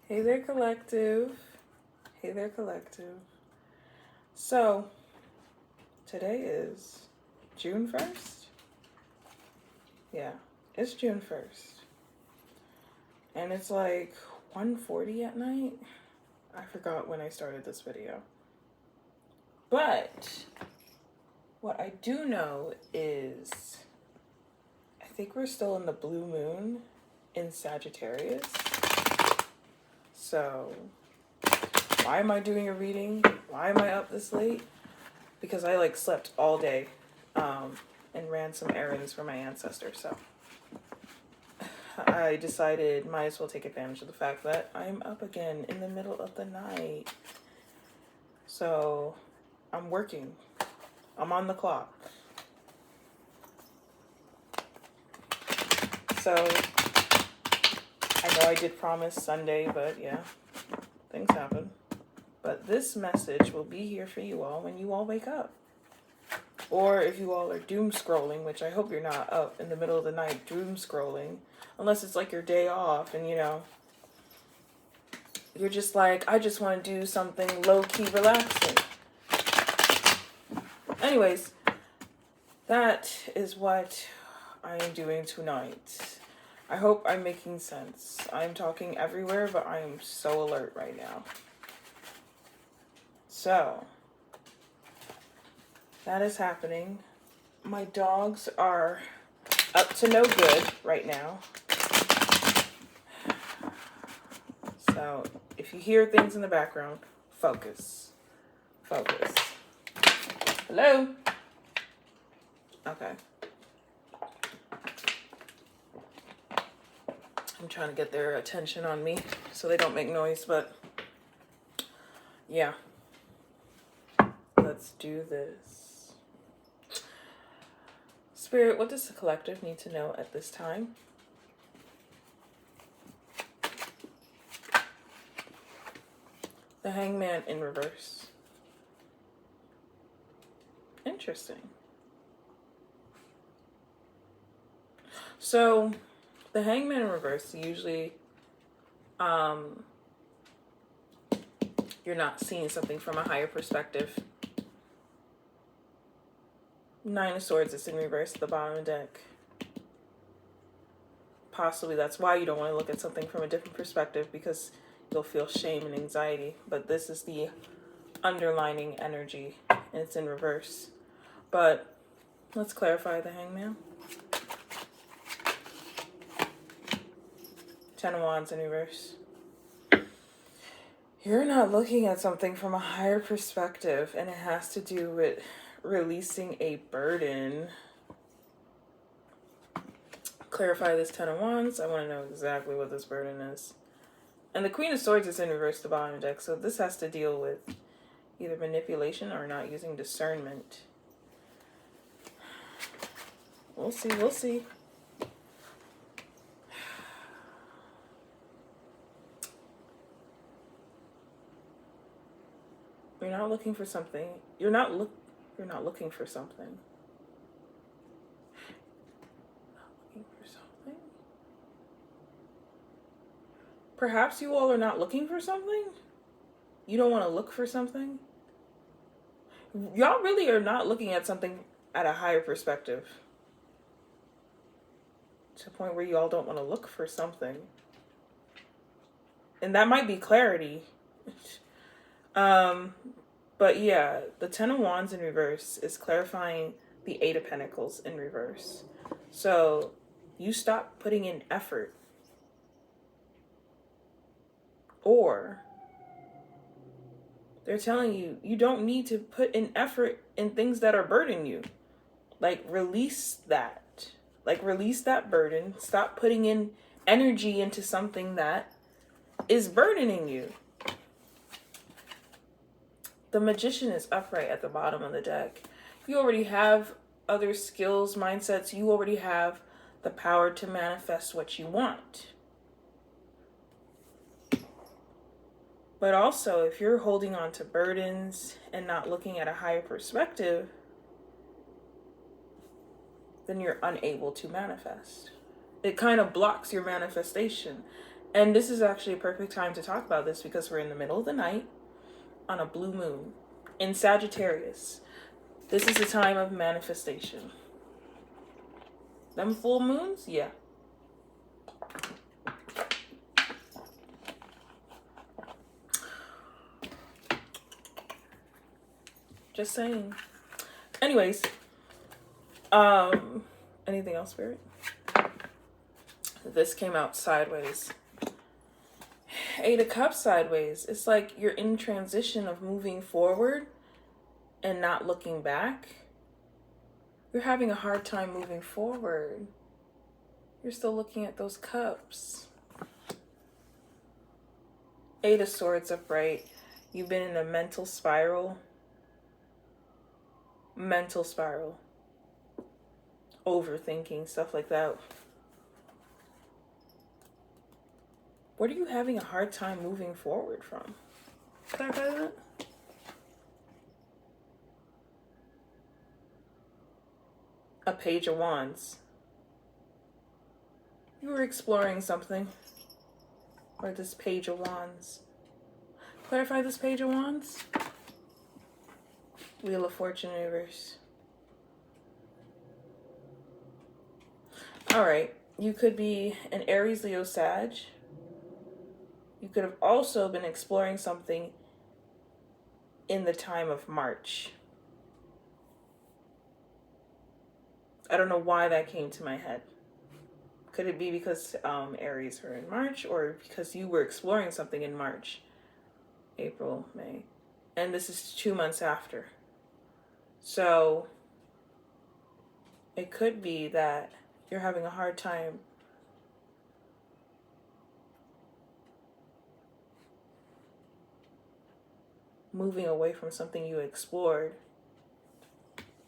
Hey there, collective. Hey there, collective. So, today is June 1st? Yeah, it's June 1st. And it's like 1:40 at night. I forgot when I started this video. But, what I do know is, I think we're still in the blue moon in Sagittarius. So, why am I doing a reading? Why am I up this late? Because I slept all day and ran some errands for my ancestors. So I decided might as well take advantage of the fact that I'm up again in the middle of the night. So I'm working. I'm on the clock. So I know I did promise Sunday, but yeah, things happen. But this message will be here for you all when you all wake up. Or if you all are doom scrolling, which I hope you're not up in the middle of the night doom scrolling, unless it's like your day off and you're just like, I just want to do something low-key relaxing. Anyways, that is what I am doing tonight. I hope I'm making sense. I'm talking everywhere, but I am so alert right now. So, that is happening. My dogs are up to no good right now. So, if you hear things in the background, focus. Focus. Hello? Okay. I'm trying to get their attention on me so they don't make noise, but yeah. Let's do this. Spirit, what does the collective need to know at this time? The Hangman in reverse. Interesting. So, the Hangman in reverse, usually, you're not seeing something from a higher perspective. Nine of Swords is in reverse at the bottom of the deck. Possibly that's why you don't want to look at something from a different perspective, because you'll feel shame and anxiety. But this is the underlining energy, and it's in reverse. But let's clarify the Hangman. Ten of Wands in reverse. You're not looking at something from a higher perspective, and it has to do with releasing a burden. Clarify this Ten of Wands. I want to know exactly what this burden is. And the Queen of Swords is in reverse at the bottom of the deck, so this has to deal with either manipulation or not using discernment. We'll see, we'll see. You're not looking for something. You're not looking for something. Not looking for something. Perhaps you all are not looking for something. You don't want to look for something. Y'all really are not looking at something at a higher perspective. To a point where you all don't want to look for something. And that might be clarity. But yeah, the Ten of Wands in reverse is clarifying the Eight of Pentacles in reverse. So you stop putting in effort. Or they're telling you, you don't need to put in effort in things that are burdening you. Like, release that. Like, release that burden. Stop putting in energy into something that is burdening you. The Magician is upright at the bottom of the deck. If you already have other skills, mindsets, you already have the power to manifest what you want. But also, if you're holding on to burdens and not looking at a higher perspective, then you're unable to manifest. It kind of blocks your manifestation. And this is actually a perfect time to talk about this because we're in the middle of the night on a blue moon in Sagittarius. This is a time of manifestation. Them full moons? Yeah. Just saying. Anyways, anything else, Spirit? This came out sideways. Eight of Cups sideways. It's like you're in transition of moving forward and not looking back. You're having a hard time moving forward. You're still looking at those cups. Eight of Swords upright. You've been in a mental spiral. Overthinking, stuff like that. What are you having a hard time moving forward from? Clarify that? A Page of Wands. You were exploring something. Or this Page of Wands. Clarify this Page of Wands. Wheel of Fortune in reverse. Alright. You could be an Aries, Leo, Sag. You could have also been exploring something in the time of March. I don't know why that came to my head. Could it be because Aries are in March, or because you were exploring something in March, April, May, and this is 2 months after. So it could be that you're having a hard time moving away from something you explored.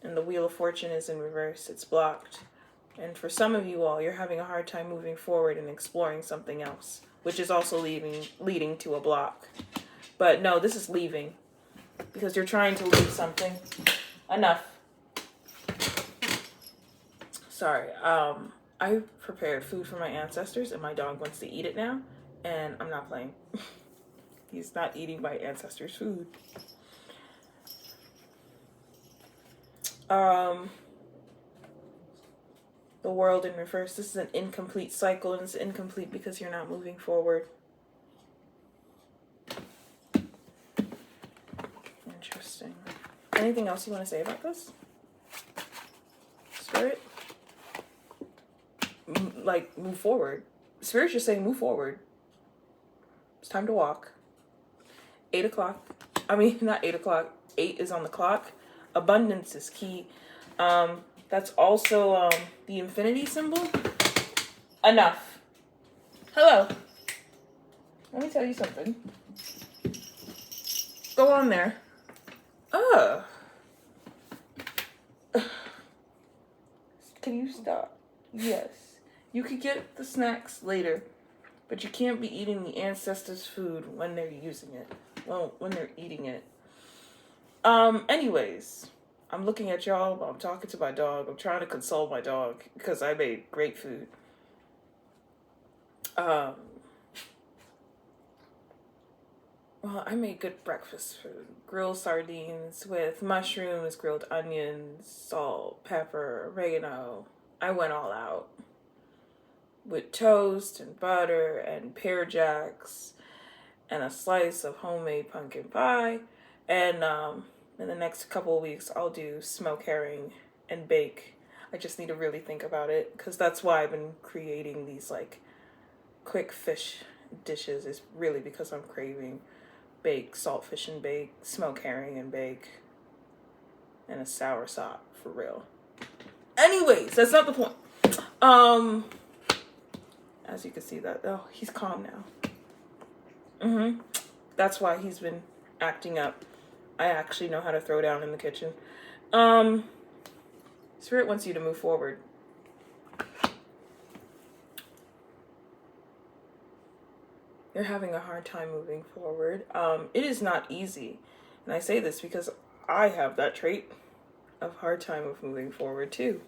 And the Wheel of Fortune is in reverse. It's blocked. And for some of you all, you're having a hard time moving forward and exploring something else, which is also leading to a block. But no, this is leaving because you're trying to leave something. Enough. Sorry. I prepared food for my ancestors and my dog wants to eat it now, and I'm not playing. He's not eating my ancestors' food. The World in reverse. This is an incomplete cycle, and it's incomplete because you're not moving forward. Interesting. Anything else you want to say about this? Spirit? Like, move forward. Spirit's just saying move forward. It's time to walk. 8 o'clock. I mean, not 8 o'clock. 8 is on the clock. Abundance is key. That's also the infinity symbol. Enough. Hello. Let me tell you something. Go on there. Can you stop? Yes. You could get the snacks later, but you can't be eating the ancestors' food when they're using it. Well, when they're eating it. Anyways, I'm looking at y'all. I'm talking to my dog. I'm trying to console my dog because I made great food. Well, I made good breakfast food. Grilled sardines with mushrooms, grilled onions, salt, pepper, oregano. I went all out. With toast and butter and pear jacks and a slice of homemade pumpkin pie. And in the next couple of weeks, I'll do smoked herring and bake. I just need to really think about it because that's why I've been creating these like quick fish dishes. Is really because I'm craving bake, saltfish and bake, smoked herring and bake, and a soursop for real. Anyways, that's not the point. As you can see that, oh, he's calm now. That's why he's been acting up. I actually know how to throw down in the kitchen. Spirit wants you to move forward. You're having a hard time moving forward. It is not easy. And I say this because I have that trait of hard time of moving forward too.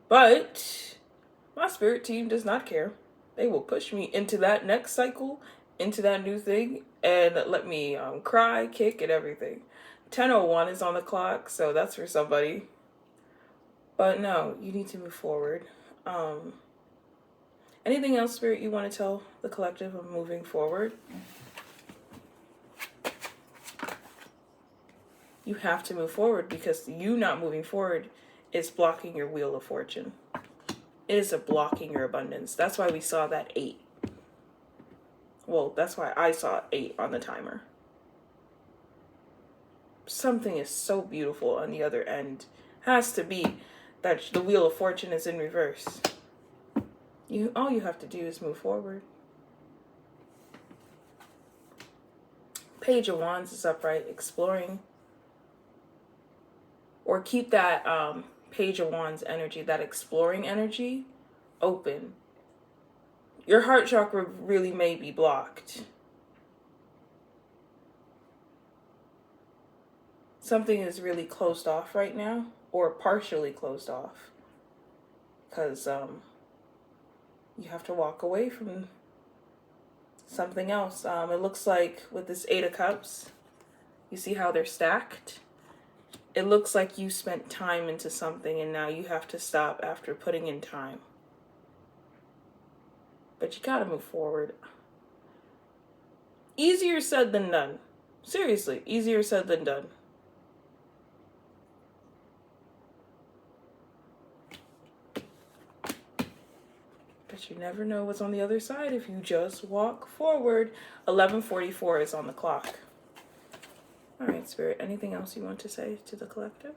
But my spirit team does not care. They will push me into that next cycle, into that new thing, and let me cry, kick, and everything. 10:01 is on the clock, so that's for somebody. But no, you need to move forward. Anything else, Spirit, you want to tell the collective of moving forward? You have to move forward, because you not moving forward is blocking your wheel of fortune. It is blocking your abundance. That's why we saw that 8. Well, that's why I saw 8 on the timer. Something is so beautiful on the other end. Has to be that the wheel of fortune is in reverse. All you have to do is move forward. Page of Wands is upright, exploring. Or keep that Page of Wands energy, that exploring energy, open. Your heart chakra really may be blocked. Something is really closed off right now, or partially closed off. Because you have to walk away from something else. It looks like with this 8 of Cups, you see how they're stacked? It looks like you spent time into something and now you have to stop after putting in time. But you gotta move forward. Easier said than done. Seriously, easier said than done. But you never know what's on the other side if you just walk forward. 11:44 is on the clock. All right, Spirit, anything else you want to say to the collective?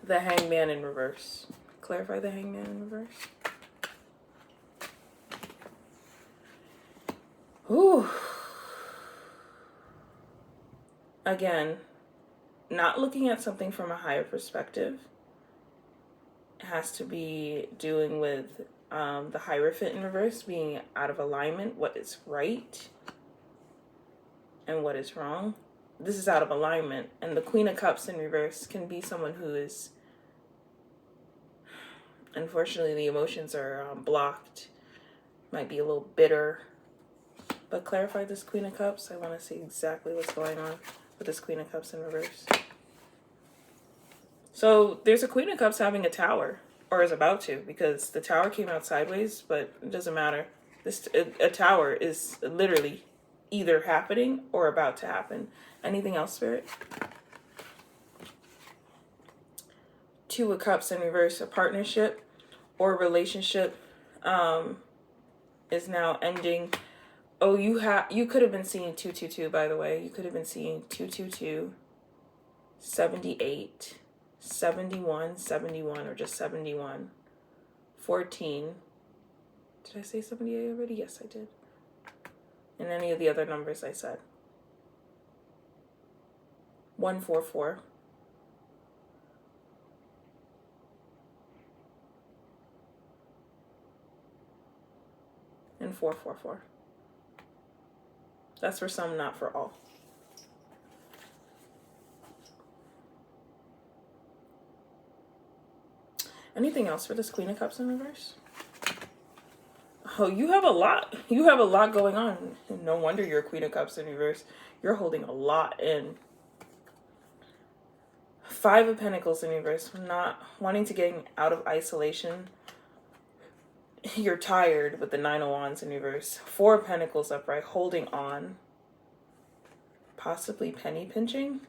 The Hangman in reverse. Clarify the Hangman in reverse. Ooh. Again, not looking at something from a higher perspective. It has to be doing with the Hierophant in reverse, being out of alignment, what is right and what is wrong. This is out of alignment. And the Queen of Cups in reverse can be someone who is, unfortunately, the emotions are blocked. Might be a little bitter. But clarify this Queen of Cups. I want to see exactly what's going on with this Queen of Cups in reverse. So there's a Queen of Cups having a tower, or is about to, because the tower came out sideways, but it doesn't matter. A tower is literally either happening or about to happen. Anything else, Spirit? 2 of Cups in reverse, a partnership or relationship is now ending. Oh, you could have been seeing 222, by the way. You could have been seeing 222, 78, 71, 71, or just 71, 14. Did I say 78 already? Yes, I did. And any of the other numbers I said. 144. And 444. That's for some, not for all. Anything else for this Queen of Cups in reverse? Oh, you have a lot. You have a lot going on. No wonder you're Queen of Cups in reverse. You're holding a lot in. 5 of Pentacles in reverse. Not wanting to get out of isolation. You're tired with the 9 of Wands in reverse. 4 of Pentacles upright. Holding on. Possibly penny pinching.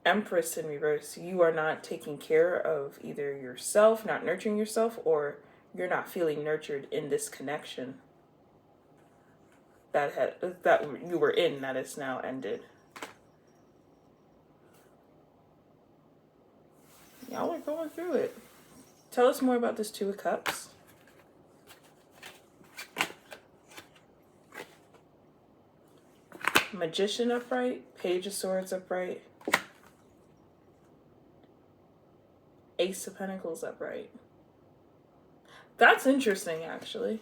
Empress in reverse. You are not taking care of either yourself, not nurturing yourself, or you're not feeling nurtured in this connection that you were in that is now ended. Y'all are going through it. Tell us more about this 2 of Cups. Magician upright, Page of Swords upright, Ace of Pentacles upright. That's interesting, actually.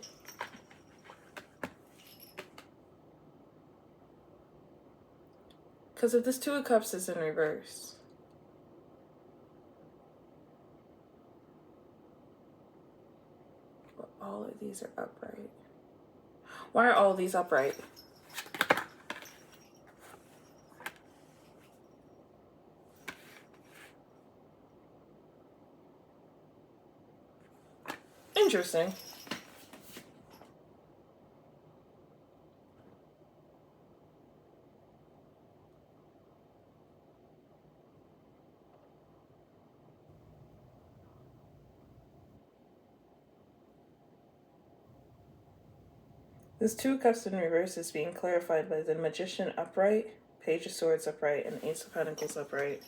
Because if this 2 of Cups is in reverse, all of these are upright? Why are all of these upright? Interesting. This Two of Cups in reverse is being clarified by the Magician upright, Page of Swords upright, and Ace of Pentacles upright.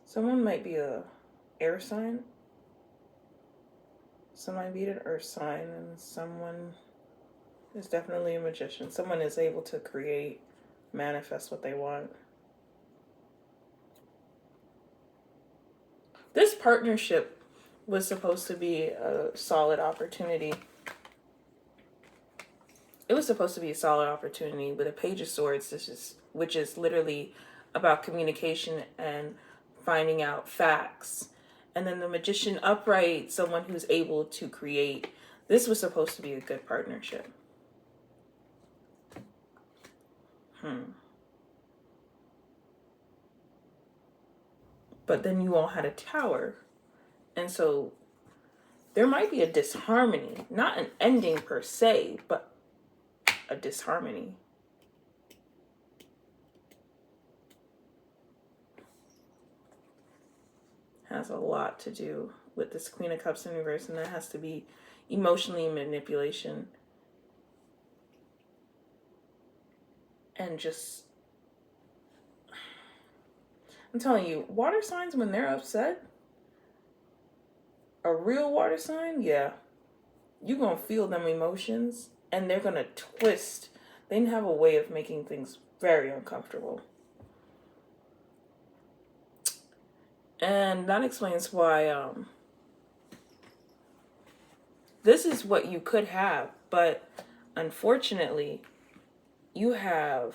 Someone might be a air sign. Someone might be an earth sign, and someone is definitely a magician. Someone is able to create, manifest what they want. This partnership was supposed to be a solid opportunity. It was supposed to be a solid opportunity with a Page of Swords, which is literally about communication and finding out facts. And then the Magician upright, someone who's able to create. This was supposed to be a good partnership. But then you all had a Tower. And so there might be a disharmony. Not an ending per se, but a disharmony. Has a lot to do with this Queen of Cups in reverse, and that has to be emotionally manipulation. And just, I'm telling you, water signs, when they're upset, a real water sign, yeah, you're going to feel them emotions, and they're going to twist. They have a way of making things very uncomfortable. And that explains why this is what you could have, but unfortunately, you have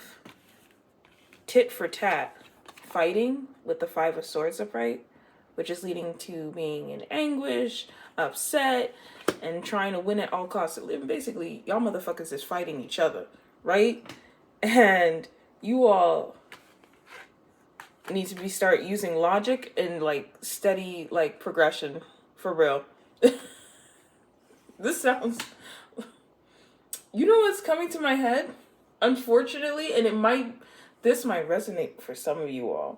tit for tat fighting with the Five of Swords upright, which is leading to being in anguish, upset, and trying to win at all costs. Basically, y'all motherfuckers is fighting each other, right? And you all need to start using logic and like steady like progression for real. This sounds, you know what's coming to my head, unfortunately, and this might resonate for some of you all.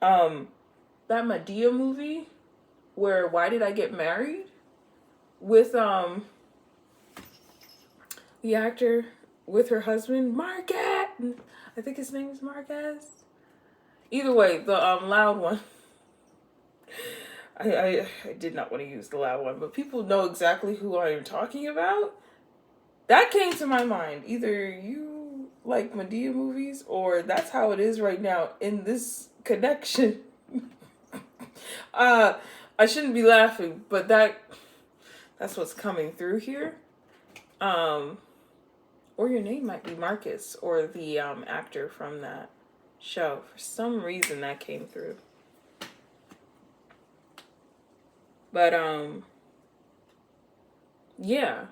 That Madea movie where Why Did I Get Married, with the actor with her husband Marquez, I think his name is Marquez. Either way, the loud one. I did not want to use the loud one, but people know exactly who I am talking about. That came to my mind. Either you like Madea movies, or that's how it is right now in this connection. I shouldn't be laughing, but that's what's coming through here. Or your name might be Marcus, or the actor from that show. For some reason that came through. But yeah,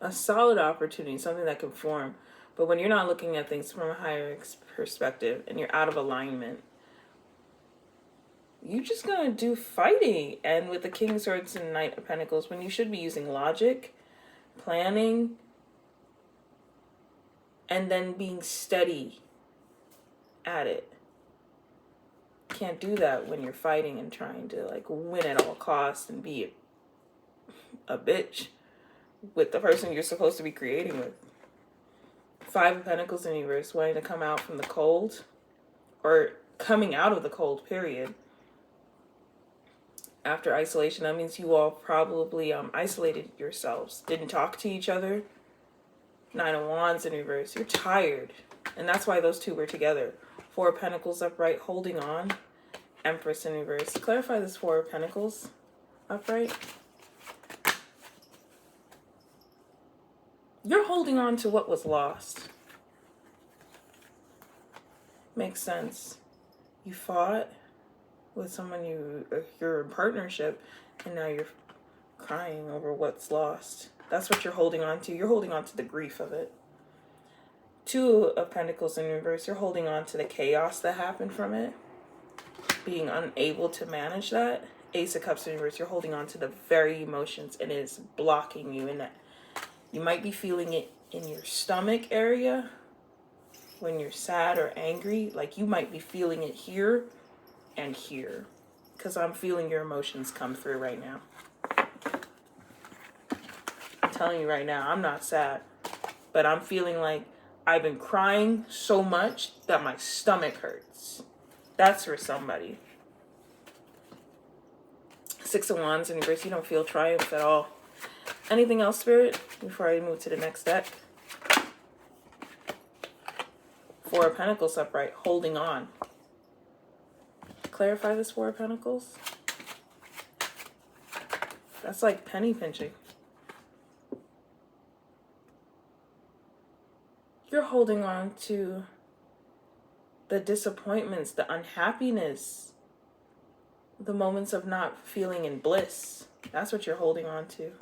a solid opportunity, something that can form. But when you're not looking at things from a higher perspective and you're out of alignment, you're just gonna do fighting. And with the King of Swords and Knight of Pentacles, when you should be using logic, planning, and then being steady at it. Can't do that when you're fighting and trying to like win at all costs and be a bitch with the person you're supposed to be creating with. Five of Pentacles in reverse, wanting to come out from the cold, or coming out of the cold, period. After isolation, that means you all probably isolated yourselves, didn't talk to each other. Nine of Wands in reverse. You're tired. And that's why those two were together. Four of Pentacles upright, holding on. Empress in reverse. Clarify this Four of Pentacles upright. You're holding on to what was lost. Makes sense. You fought with someone you're in partnership, and now you're crying over what's lost. That's what you're holding on to. You're holding on to the grief of it. Two of Pentacles in reverse. You're holding on to the chaos that happened from it. Being unable to manage that. Ace of Cups in reverse. You're holding on to the very emotions, and it is blocking you in that. You might be feeling it in your stomach area when you're sad or angry. Like you might be feeling it here and here. Because I'm feeling your emotions come through right now. I'm telling you right now, I'm not sad. But I'm feeling like I've been crying so much that my stomach hurts. That's for somebody. Six of Wands in reverse. You don't feel triumph at all. Anything else, Spirit, before I move to the next deck? Four of Pentacles upright, holding on. Clarify this Four of Pentacles. That's like penny pinching. You're holding on to the disappointments, the unhappiness, the moments of not feeling in bliss. That's what you're holding on to.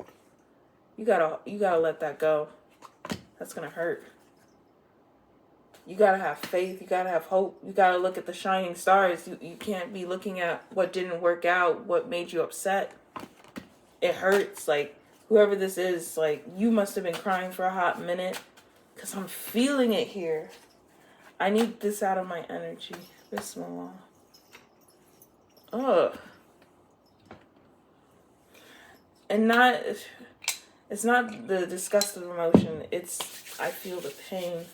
You gotta let that go. That's gonna hurt. You gotta have faith. You gotta have hope. You gotta look at the shining stars. You can't be looking at what didn't work out, what made you upset. It hurts. Like, whoever this is, like, you must have been crying for a hot minute. Because I'm feeling it here. I need this out of my energy. Bismillah. Ugh. And it's not the disgust of emotion. It's, I feel the pain.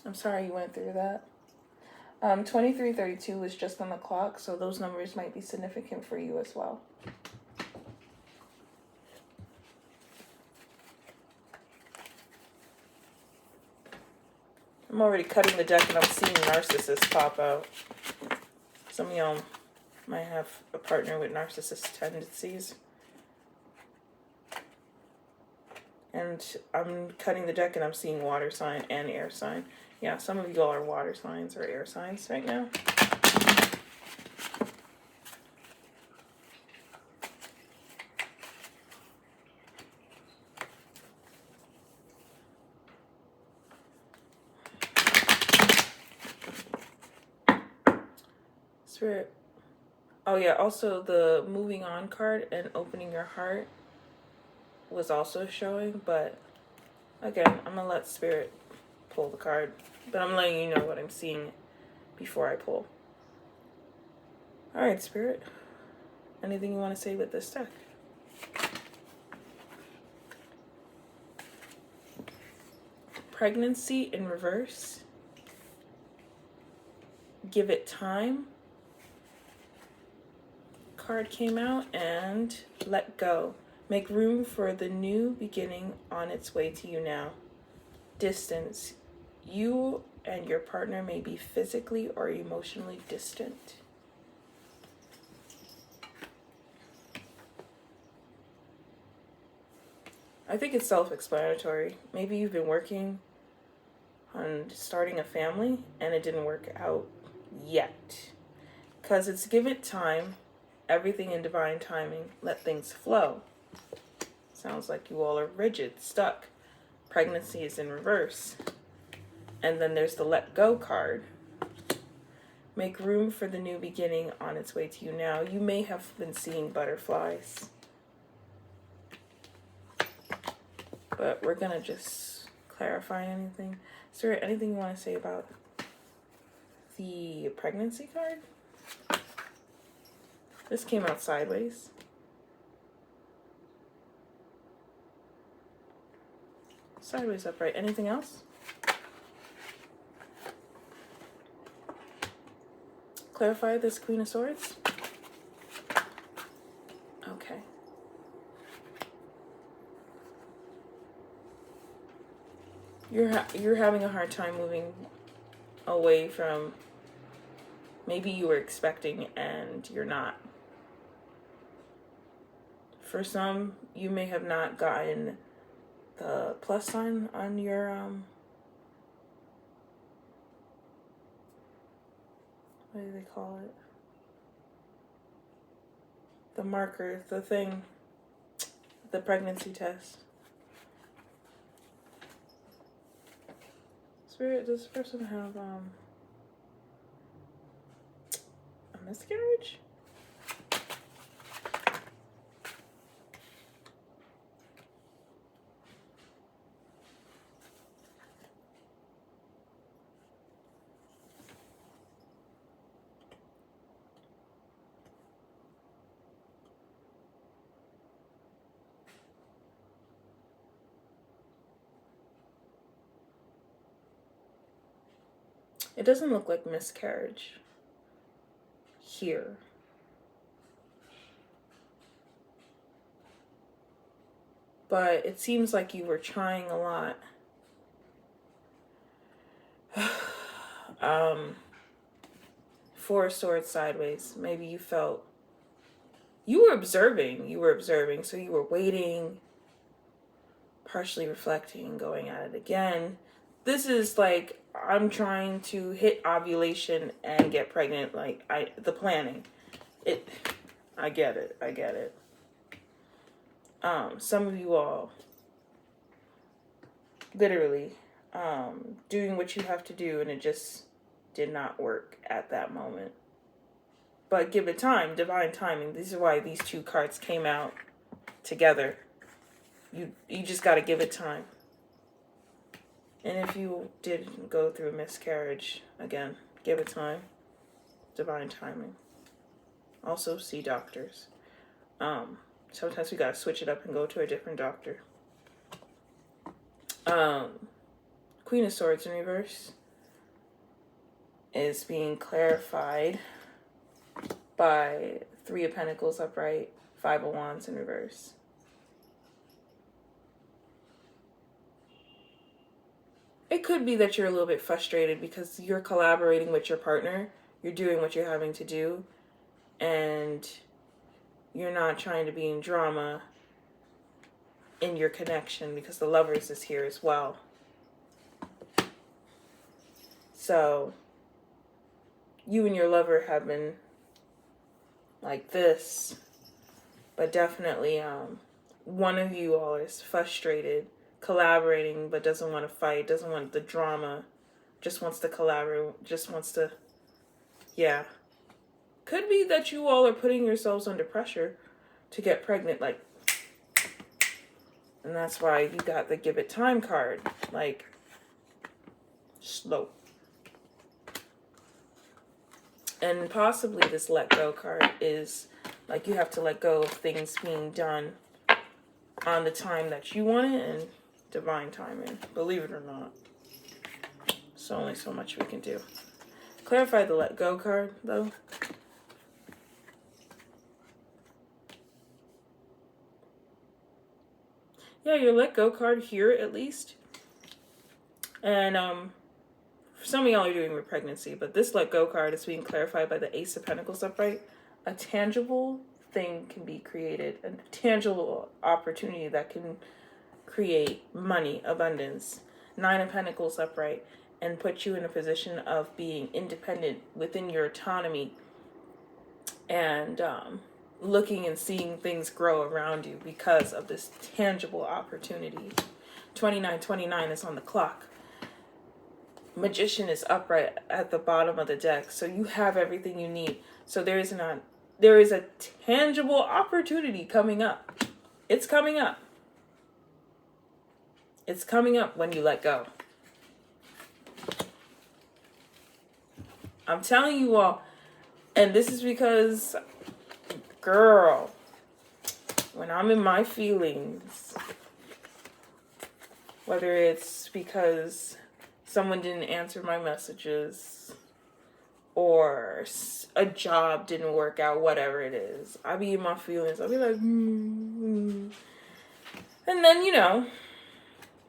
I'm sorry you went through that. 2332 is just on the clock, so those numbers might be significant for you as well. I'm already cutting the deck and I'm seeing narcissists pop out. Some of y'all might have a partner with narcissist tendencies. And I'm cutting the deck and I'm seeing water sign and air sign. Yeah, some of you all are water signs or air signs right now. Spirit. Oh yeah, also the moving on card and opening your heart was also showing, but again, I'm gonna let Spirit pull the card, but I'm letting you know what I'm seeing before I pull. All right, Spirit, anything you want to say with this deck? Pregnancy in reverse. Give it time. Card came out, and let go. Make room for the new beginning on its way to you now. Distance. You and your partner may be physically or emotionally distant. I think it's self-explanatory. Maybe you've been working on starting a family and it didn't work out yet. Because it's give it time, everything in divine timing, let things flow. Sounds like you all are rigid, stuck. Pregnancy is in reverse. And then there's the let go card. Make room for the new beginning on its way to you now. You may have been seeing butterflies. But we're going to just clarify anything. Is there anything you want to say about the pregnancy card? This came out sideways. Sideways upright. Anything else? Clarify this Queen of Swords. Okay. You're having a hard time moving away from maybe you were expecting and you're not. For some, you may have not gotten the plus sign on your what do they call it? The marker, the thing, the pregnancy test. Spirit, does this person have a miscarriage? It doesn't look like miscarriage here. But it seems like you were trying a lot. Four of Swords sideways. Maybe you felt you were observing, so you were waiting, partially reflecting, going at it again. This is like, I'm trying to hit ovulation and get pregnant, like the planning. I get it. Some of you all literally doing what you have to do, and it just did not work at that moment. But give it time, divine timing. This is why these two cards came out together. You just got to give it time. And if you did go through a miscarriage, again, give it time, divine timing. Also see doctors. Sometimes we got to switch it up and go to a different doctor. Queen of Swords in reverse is being clarified by Three of Pentacles upright, Five of Wands in reverse. It could be that you're a little bit frustrated because you're collaborating with your partner. You're doing what you're having to do. And you're not trying to be in drama in your connection because the Lovers is here as well. So you and your lover have been like this, but definitely one of you all is frustrated, collaborating, but doesn't want to fight, doesn't want the drama, just wants to collaborate, just wants to, yeah. Could be that you all are putting yourselves under pressure to get pregnant, like, and that's why you got the Give It Time card, like, slow. And possibly this Let Go card is like you have to let go of things being done on the time that you want it and divine timing. Believe it or not. There's only so much we can do. Clarify the Let Go card, though. Yeah, your Let Go card here, at least. And, some of y'all are doing with pregnancy, but this Let Go card is being clarified by the Ace of Pentacles upright. A tangible thing can be created, a tangible opportunity that can create money, abundance. Nine of Pentacles upright, and put you in a position of being independent within your autonomy and looking and seeing things grow around you because of this tangible opportunity. 2929 is on the clock. Magician is upright at the bottom of the deck, so you have everything you need. So there is a tangible opportunity coming up. It's coming up. It's coming up when you let go. I'm telling you all, and this is because, girl, when I'm in my feelings, Whether it's because someone didn't answer my messages or a job didn't work out, whatever it is. I be in my feelings. I'll be like, And then, you know,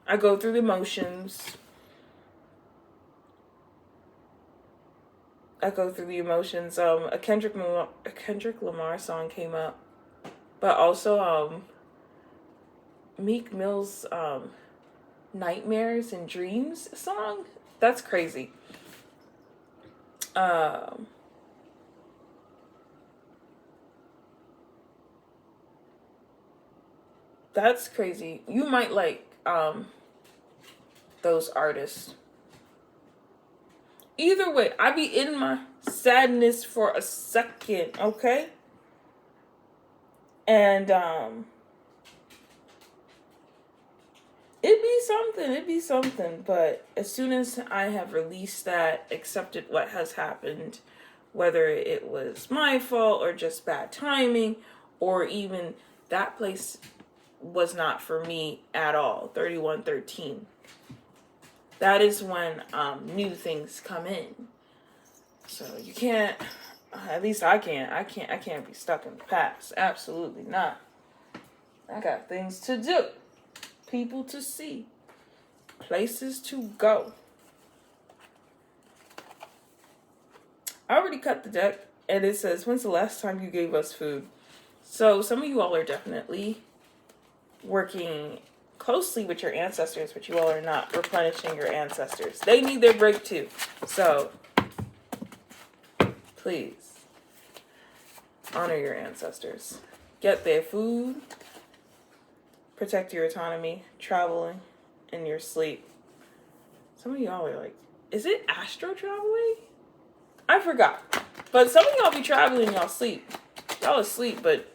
I go through the motions. A Kendrick Lamar song came up. But also, Meek Mill's, Nightmares and Dreams song. That's crazy. That's crazy. You might like, those artists. Either way, I be in my sadness for a second, okay? And it'd be something, but as soon as I have released that, accepted what has happened, whether it was my fault or just bad timing, or even that place was not for me at all, 3113. That is when new things come in. So you can't, at least I can't be stuck in the past. Absolutely not. I got things to do, people to see, places to go. I already cut the deck, and it says, when's the last time you gave us food? So some of you all are definitely working closely with your ancestors, but you all are not replenishing your ancestors. They need their break too. So please honor your ancestors. Get their food. Protect your autonomy. Traveling in your sleep. Some of y'all are like, is it astro traveling? I forgot. But some of y'all be traveling in y'all sleep. Y'all asleep, but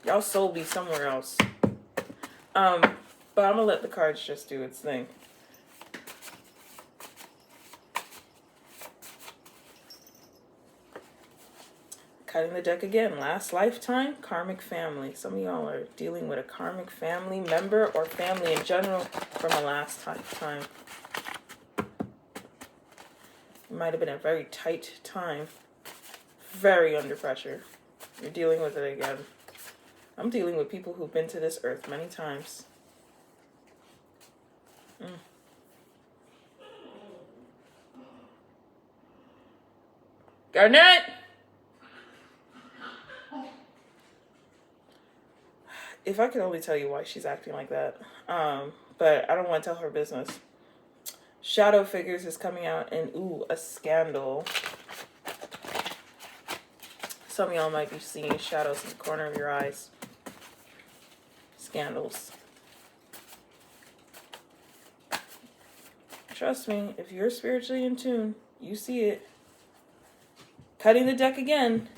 y'all soul be somewhere else. But I'm gonna let the cards just do its thing. Cutting the deck again. Last lifetime, karmic family. Some of y'all are dealing with a karmic family member or family in general from a last lifetime. It might have been a very tight time. Very under pressure. You're dealing with it again. I'm dealing with people who've been to this earth many times. Garnett! If I could only tell you why she's acting like that. But I don't want to tell her business. Shadow Figures is coming out and a scandal. Some of y'all might be seeing shadows in the corner of your eyes. Scandals. Trust me, if you're spiritually in tune, you see it. Cutting the deck again.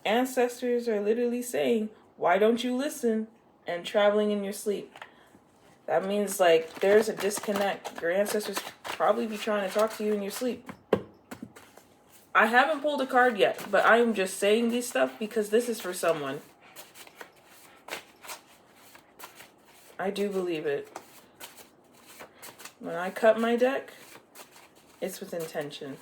Ancestors are literally saying, why don't you listen? And traveling in your sleep. That means like there's a disconnect. Your ancestors probably be trying to talk to you in your sleep. I haven't pulled a card yet, but I am just saying this stuff because this is for someone. I do believe it. When I cut my deck, it's with intention.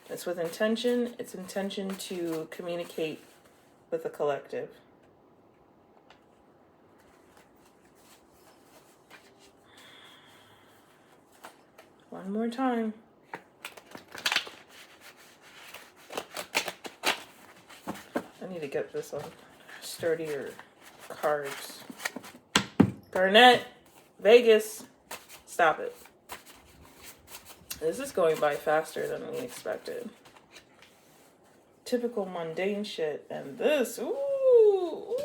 It's with intention. It's intention to communicate with the collective. One more time. I need to get this on sturdier cards. Garnett, Vegas, stop it. This is going by faster than we expected. Typical mundane shit, and this, ooh.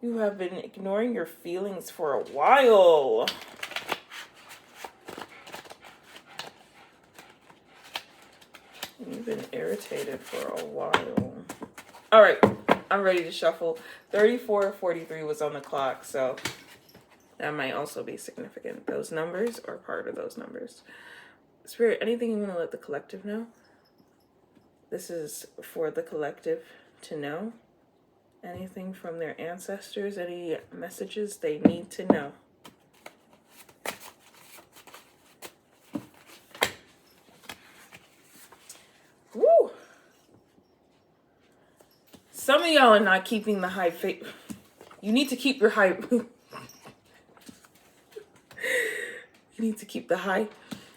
You have been ignoring your feelings for a while. You've been irritated for a while. All right, I'm ready to shuffle. 3443 was on the clock, so that might also be significant. Those numbers are part of those numbers. Spirit, anything you want to let the collective know? This is for the collective to know. Anything from their ancestors, any messages they need to know. Woo! Some of y'all are not keeping the high faith. You need to keep your high. You need to keep the high.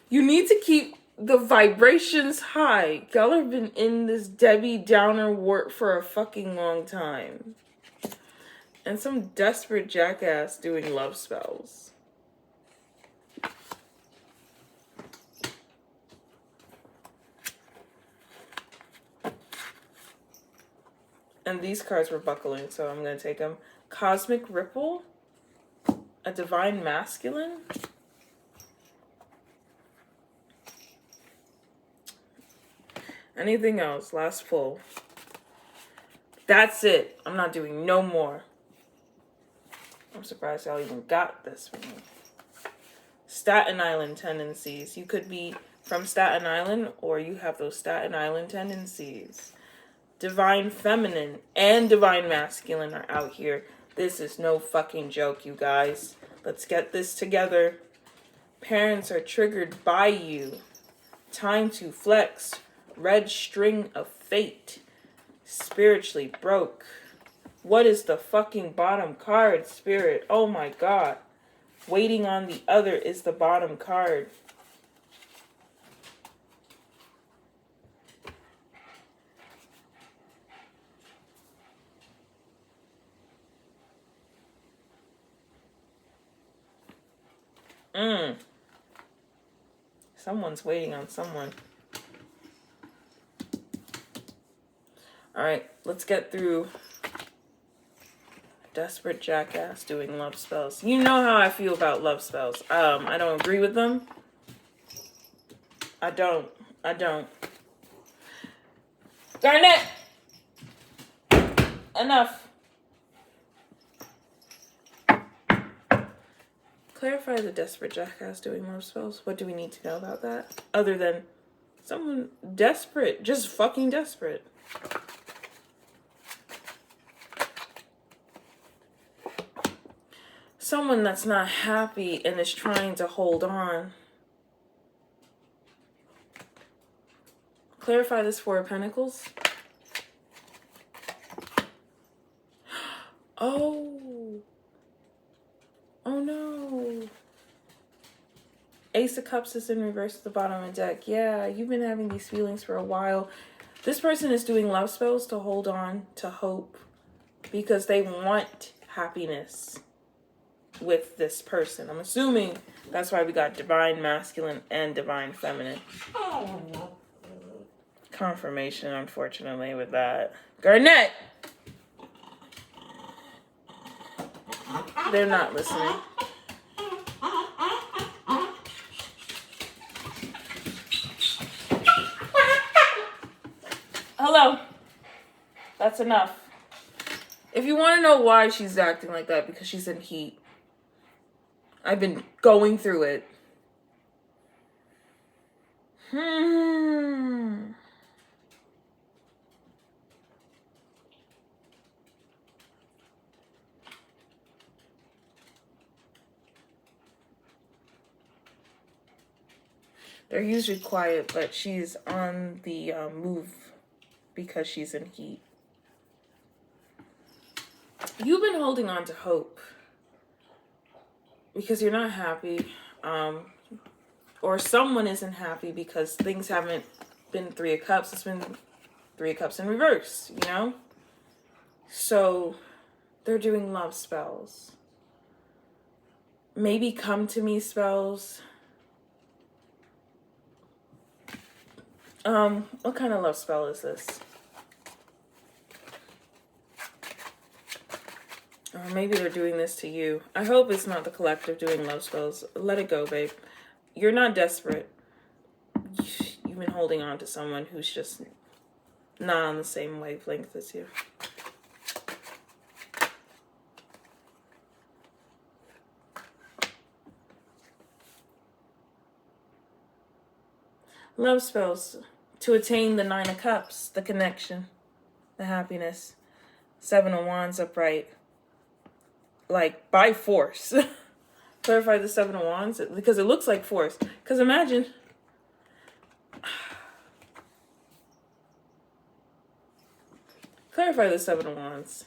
You need to keep the vibrations high. Y'all have been in this Debbie Downer work for a fucking long time. And some desperate jackass doing love spells. And these cards were buckling, so I'm going to take them. Cosmic Ripple. A Divine Masculine. Anything else? Last pull. That's it. I'm not doing no more. I'm surprised y'all even got this for me. Staten Island tendencies. You could be from Staten Island or you have those Staten Island tendencies. Divine Feminine and Divine Masculine are out here. This is no fucking joke, you guys. Let's get this together. Parents are triggered by you. Time to flex. Red string of fate. Spiritually broke. What is the fucking bottom card, Spirit? Oh my God. Waiting on the other is the bottom card. Someone's waiting on someone. Alright, let's get through Desperate Jackass doing love spells. You know how I feel about love spells. I don't agree with them. I don't. Garnet! Enough. Clarify the Desperate Jackass doing love spells. What do we need to know about that? Other than someone desperate. Just fucking desperate. Someone that's not happy and is trying to hold on. Clarify this Four of Pentacles. Oh no. Ace of Cups is in reverse at the bottom of the deck. Yeah, you've been having these feelings for a while. This person is doing love spells to hold on to hope because they want happiness with this person. I'm assuming that's why we got Divine Masculine and Divine Feminine. Confirmation, unfortunately, with that. Garnet! They're not listening. Hello. That's enough. If you want to know why she's acting like that, because she's in heat. I've been going through it. They're usually quiet, but she's on the move because she's in heat. You've been holding on to hope because you're not happy, or someone isn't happy because things haven't been Three of Cups. It's been Three of Cups in reverse, you know? So they're doing love spells. Maybe come to me spells. What kind of love spell is this? Or maybe they're doing this to you. I hope it's not the collective doing love spells. Let it go, babe. You're not desperate. You've been holding on to someone who's just not on the same wavelength as you. Love spells to attain the Nine of Cups, the connection, the happiness. Seven of Wands upright. Like, by force. Clarify the Seven of Wands, because it looks like force. Because imagine... Clarify the Seven of Wands.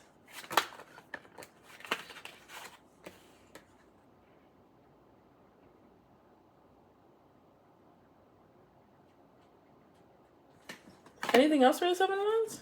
Anything else for the Seven of Wands?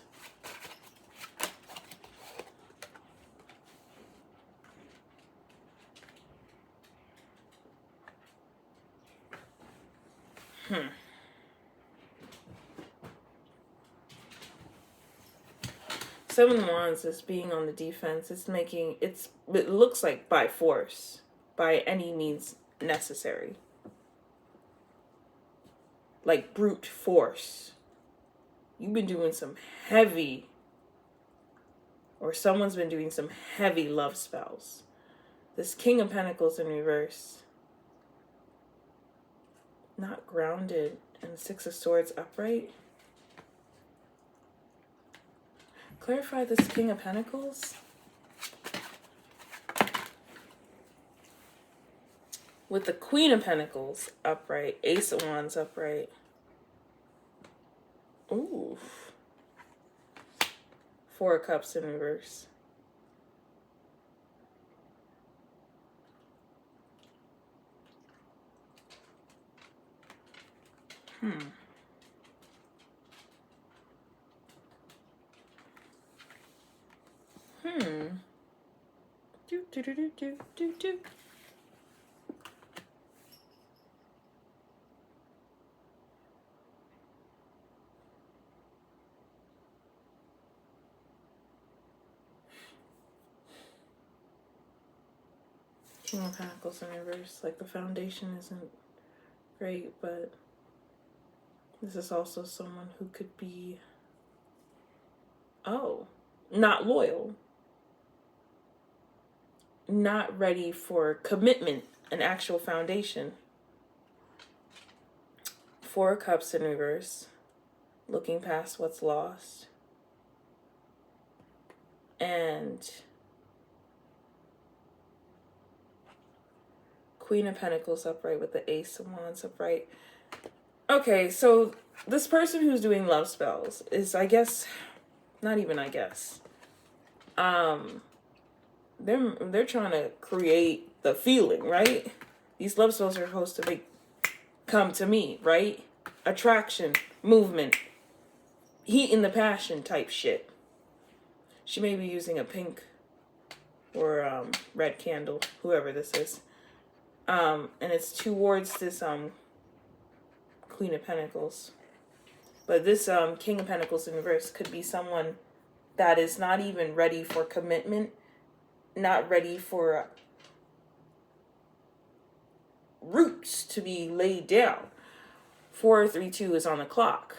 Seven of Wands is being on the defense. It looks like by force, by any means necessary. Like brute force. You've been doing some heavy, or someone's been doing some heavy love spells. This King of Pentacles in reverse. Not grounded. And Six of Swords upright. Clarify this King of Pentacles. With the Queen of Pentacles upright. Ace of Wands upright. Ooh. Four of Cups in reverse. Do. King of Pentacles in reverse. Like the foundation isn't great, but this is also someone who could be, not loyal. Not ready for commitment, an actual foundation. Four of Cups in reverse. Looking past what's lost. And Queen of Pentacles upright with the Ace of Wands upright. Okay, so this person who's doing love spells is, I guess, not even I guess. They're trying to create the feeling, right? These love spells are supposed to come to me, right? Attraction, movement, heat in the passion type shit. She may be using a pink or red candle, whoever this is. And it's towards this Queen of Pentacles. But this King of Pentacles in reverse could be someone that is not even ready for commitment, not ready for roots to be laid down. 432 is on the clock.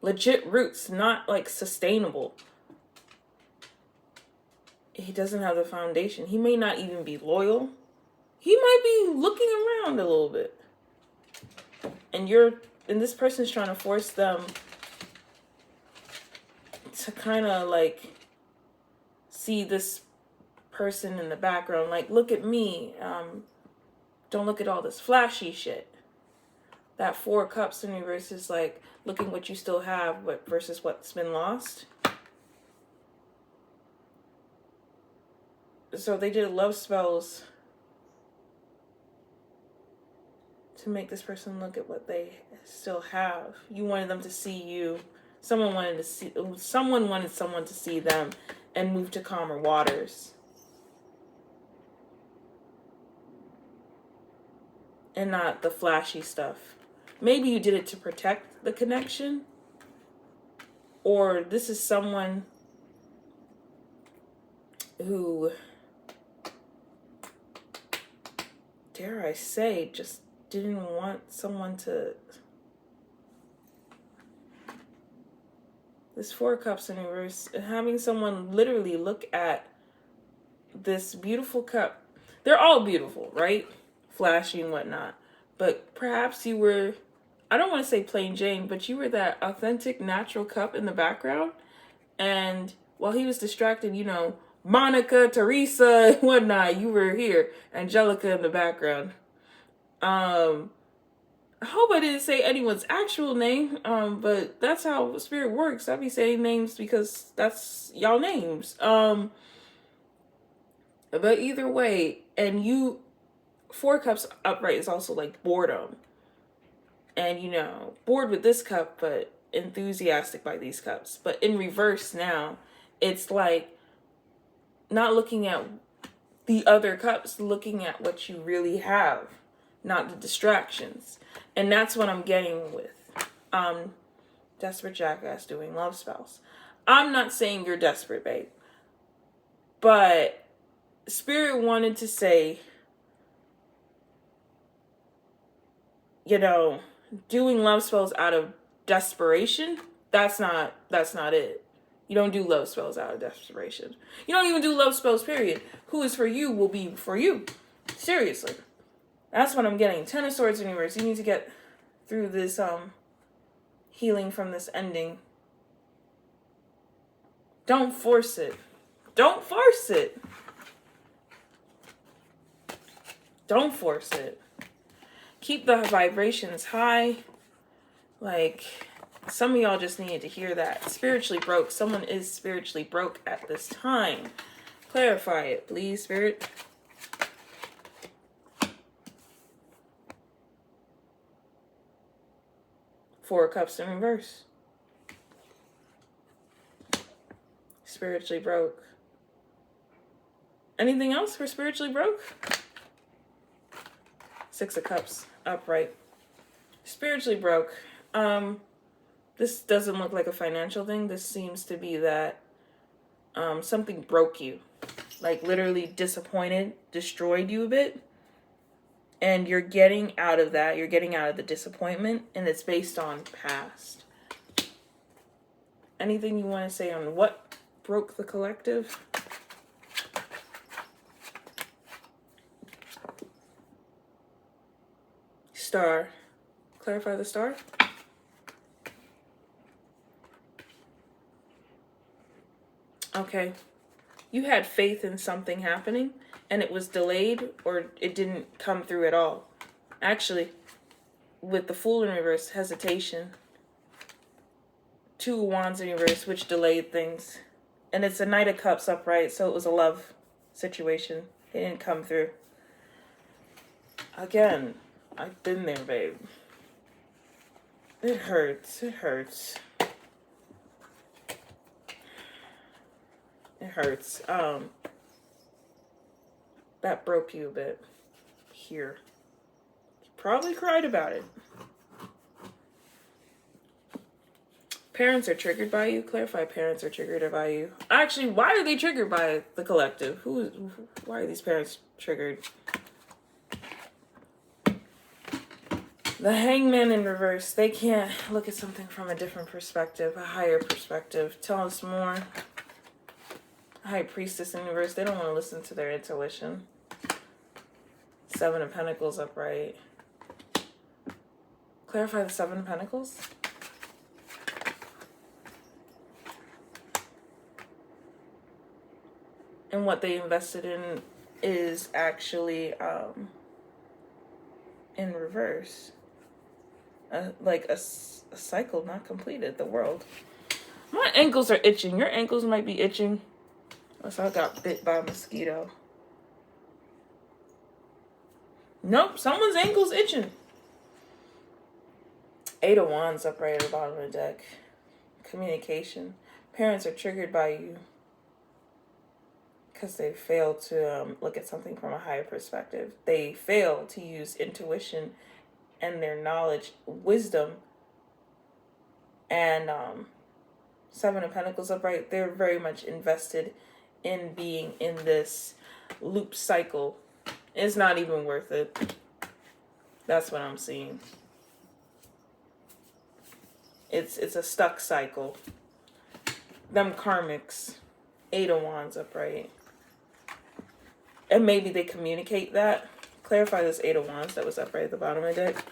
Legit roots, not like sustainable. He doesn't have the foundation. He may not even be loyal. He might be looking around a little bit. And this person's trying to force them to kind of like see this person in the background. Like, look at me. Don't look at all this flashy shit. That Four of Cups in reverse is like looking what you still have versus what's been lost. So they did love spells to make this person look at what they still have. You wanted them to see you. Someone wanted someone to see them and move to calmer waters. And not the flashy stuff. Maybe you did it to protect the connection. Or this is someone who, dare I say, just didn't want someone to... This Four of Cups in reverse, having someone literally look at this beautiful cup. They're all beautiful, right? Flashy and whatnot. But perhaps you were I don't want to say plain Jane, but you were that authentic, natural cup in the background. And while he was distracted, you know, Monica, Teresa, and whatnot, you were here. Angelica in the background. I hope I didn't say anyone's actual name, but that's how spirit works. I be saying names because that's y'all names. But either way, and you, 4 cups upright is also like boredom. And, you know, bored with this cup, but enthusiastic by these cups. But in reverse now, it's like not looking at the other cups, looking at what you really have, not the distractions. And that's what I'm getting with Desperate Jackass doing love spells. I'm not saying you're desperate, babe. But Spirit wanted to say, you know, doing love spells out of desperation, that's not it. You don't do love spells out of desperation. You don't even do love spells, period. Who is for you will be for you. Seriously. That's what I'm getting. 10 of Swords in reverse. You need to get through this healing from this ending. Don't force it. Don't force it. Don't force it. Keep the vibrations high. Like, some of y'all just needed to hear that. Spiritually broke. Someone is spiritually broke at this time. Clarify it, please, Spirit. Four Cups in reverse. Spiritually broke. Anything else for spiritually broke? 6 of Cups upright. Spiritually broke. This doesn't look like a financial thing. This seems to be that something broke you. Like literally disappointed, destroyed you a bit. And you're getting out of that. You're getting out of the disappointment. And it's based on past. Anything you want to say on what broke the collective? Star. Clarify the star. Okay. You had faith in something happening and it was delayed or it didn't come through at all. Actually, with the Fool in reverse, hesitation. 2 Wands in reverse, which delayed things. And it's a Knight of Cups upright, so it was a love situation. It didn't come through. Again, I've been there, babe. It hurts. It hurts. It hurts. That broke you a bit. Here. You probably cried about it. Parents are triggered by you. Clarify parents are triggered by you. Actually, why are they triggered by the collective? Why are these parents triggered? The Hangman in reverse. They can't look at something from a different perspective, a higher perspective. Tell us more. High Priestess in reverse. They don't want to listen to their intuition. 7 of Pentacles upright. Clarify the 7 of Pentacles. And what they invested in is actually in reverse. Like a cycle not completed. The world. My ankles are itching. Your ankles might be itching. Unless I got bit by a mosquito. Nope, someone's ankle's itching. 8 of Wands upright at the bottom of the deck. Communication. Parents are triggered by you. Because they fail to look at something from a higher perspective. They fail to use intuition and their knowledge, wisdom. And 7 of Pentacles upright, they're very much invested in being in this loop cycle. It's not even worth it. That's what I'm seeing. It's a stuck cycle. Them karmics. 8 of Wands upright. And maybe they communicate that. Clarify this 8 of Wands that was upright at the bottom of the deck.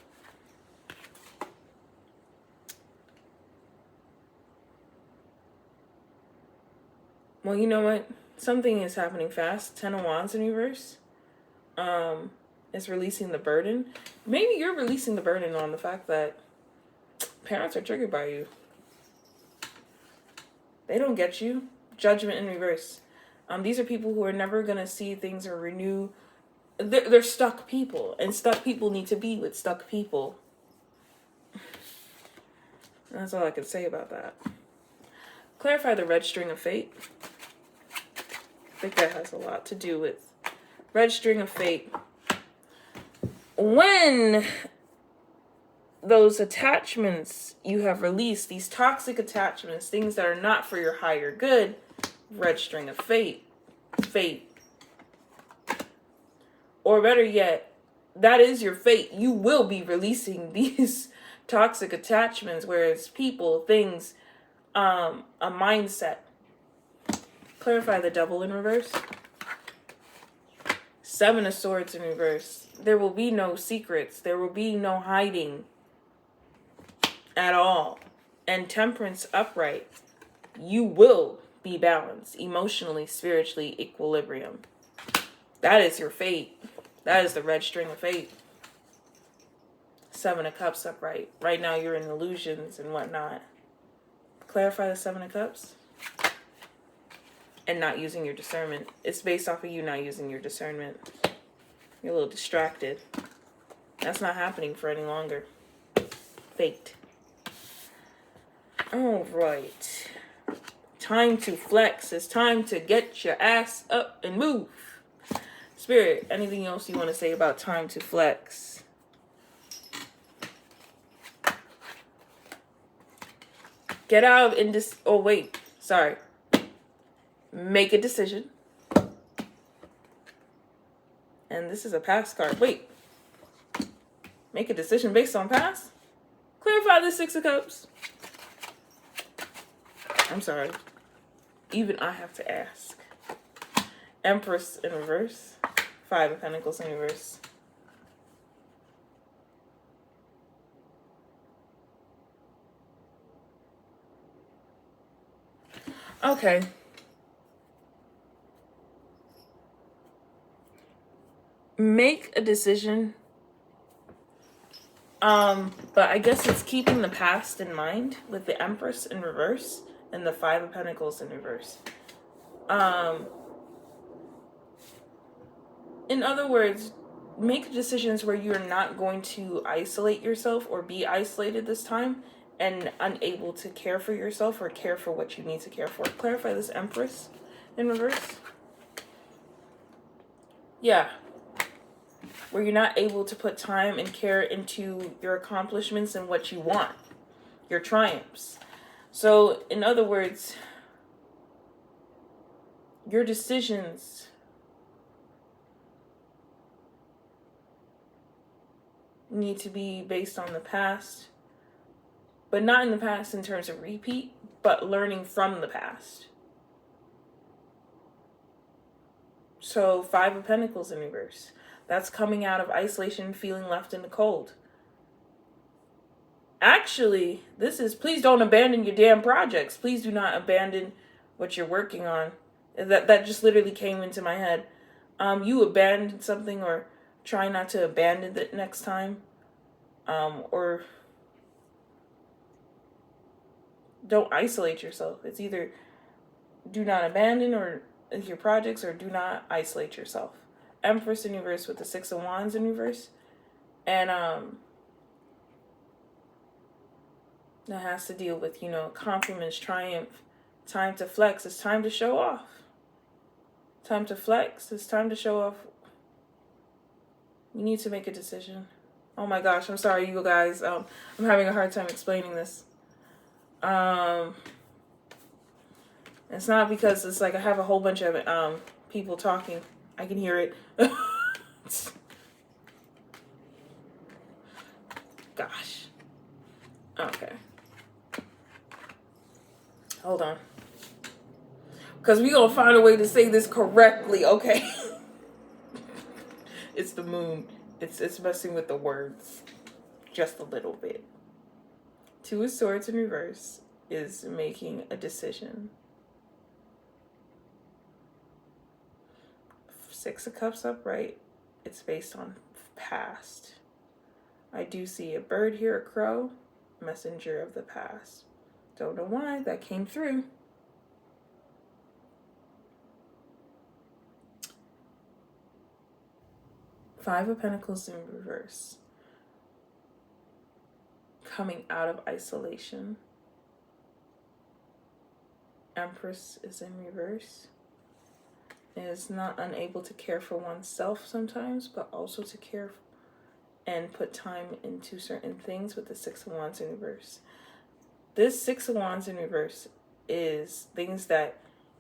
Well, you know what? Something is happening fast. Ten of Wands in reverse. Is releasing the burden. Maybe you're releasing the burden on the fact that parents are triggered by you. They don't get you. Judgment in reverse. These are people who are never going to see things or renew. They're stuck people. And stuck people need to be with stuck people. That's all I can say about that. Clarify the red string of fate. I think that has a lot to do with red string of fate. When those attachments you have released, these toxic attachments, things that are not for your higher good, red string of fate. Or better yet, that is your fate. You will be releasing these toxic attachments, whereas people, things, a mindset. Clarify the Devil in reverse. Seven of Swords in reverse. There will be no secrets. There will be no hiding at all. And Temperance upright. You will be balanced emotionally, spiritually, equilibrium. That is your fate. That is the red string of fate. Seven of Cups upright. Right now you're in illusions and whatnot. Clarify the Seven of Cups. And not using your discernment. It's based off of you not using your discernment. You're a little distracted. That's not happening for any longer. Fate. All right. Time to flex. It's time to get your ass up and move. Spirit, anything else you want to say about time to flex? Get out of oh, wait. Sorry. Make a decision. And this is a past card. Wait. Make a decision based on past? Clarify the Six of Cups. I'm sorry. Even I have to ask. Empress in reverse. Five of Pentacles in reverse. Okay. Make a decision. But I guess it's keeping the past in mind with the Empress in reverse and the Five of Pentacles in reverse. In other words, make decisions where you're not going to isolate yourself or be isolated this time and unable to care for yourself or care for what you need to care for. Clarify this Empress in reverse. Yeah. Where you're not able to put time and care into your accomplishments and what you want. Your triumphs. So, in other words, your decisions need to be based on the past, but not in the past in terms of repeat, but learning from the past. So, Five of Pentacles in reverse. That's coming out of isolation, feeling left in the cold. Actually, this is, please don't abandon your damn projects. Please do not abandon what you're working on. That just literally came into my head. You abandon something or try not to abandon it next time. Or don't isolate yourself. It's either do not abandon or your projects or do not isolate yourself. Empress in reverse with the Six of Wands in reverse. And that has to deal with, compliments, triumph. Time to flex. It's time to show off. Time to flex. It's time to show off. You need to make a decision. Oh my gosh, I'm sorry, you guys. I'm having a hard time explaining this. It's not because it's like I have a whole bunch of people talking. I can hear it. Gosh. Okay. Hold on. Because we're going to find a way to say this correctly, okay? It's the moon. It's messing with the words just a little bit. Two of Swords in reverse is making a decision. Six of Cups upright. It's based on past. I do see a bird here, a crow, messenger of the past. Don't know why that came through. Five of Pentacles in reverse. Coming out of isolation. Empress is in reverse. Is not unable to care for oneself sometimes, but also to care and put time into certain things with the Six of Wands in reverse. This Six of Wands in reverse is things that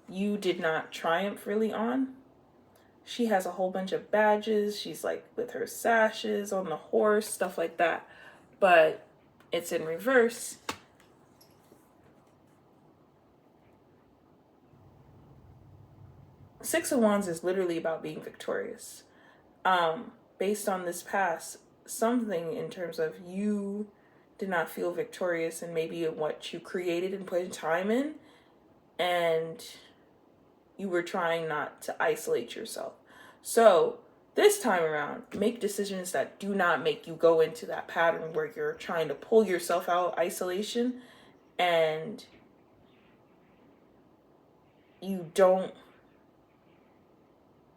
you did not triumph really on. She has a whole bunch of badges. She's like with her sashes on the horse, stuff like that. But it's in reverse. Six of Wands is literally about being victorious. Based on this past, something in terms of you did not feel victorious and maybe in what you created and put time in, and you were trying not to isolate yourself. So this time around, make decisions that do not make you go into that pattern where you're trying to pull yourself out of isolation and you don't,